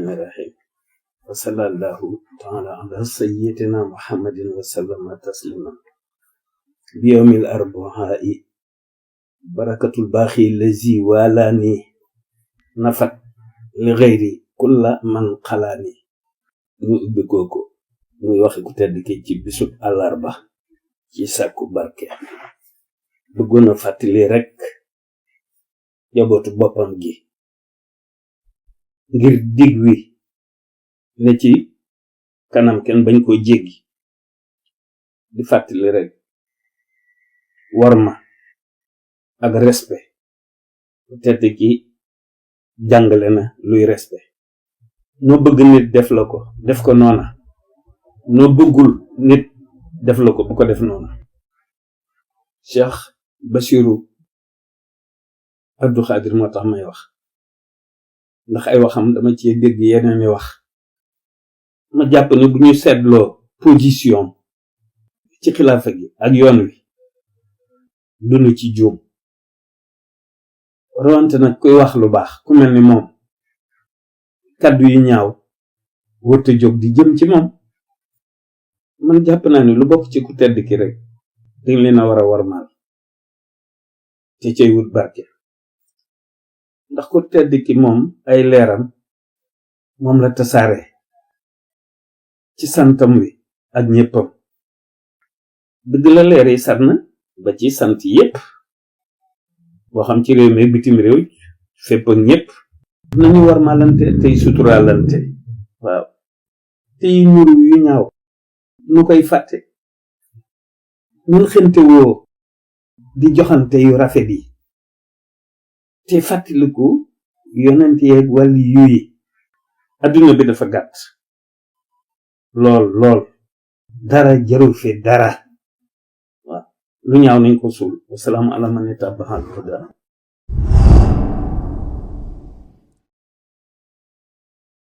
الرحيم وصلى الله تعالى على سيدنا محمد وسلم تسليما بيوم الأربعاء بركة الباخي الذي والاني نفت لغيري كل من قلاني ñu ubbi koko muy waxe ku tedd ki ci bisub alarba ci sakku barke bëggona fatali rek jabootu boppam gi ngir dig wi ne ci kanam kenn bañ ko jéggi di fatali rek warma ak respect tedd ki jàngale na luy respect no bëgg nit def la ko def ko noona no bëggul nit def la ko bu ko def noona Cheikh Bassirou Abdou Khadir moo tax may wax ndax ay waxam dama ci dégg yeneen wax ma jàpp ne bu ñu seetloo position ci xilaafa gi ak yoon wi dunu ci juum rawante nag kuy wax lu baax ku mel ni moom kaddu yu ñaaw wërta jóg di jëm ci moom man jàpp naa ne lu bokk ci ku tedd ki rek dañ leen a war a warmaal te cay wut barke ndax ku tedd ki moom ay leeram moom la tasaare ci santam wi ak ñéppam dëgg la leer yi sat na ba ci sant yépp boo xam ci réew mi bitim réew fépp ak ñépp nañu warmaalante tey suturaalante waaw tey ñuru yu ñaaw nu koy fàtte nun xente woo di joxante yu rafet yi te fàttaliku yonent yeeg wàlli yuyi adduna bi dafa gàtt lool dara jarul fi dara waaw lu ñaaw nañ ko suul wasalaamu ala man ittaba'a al-huda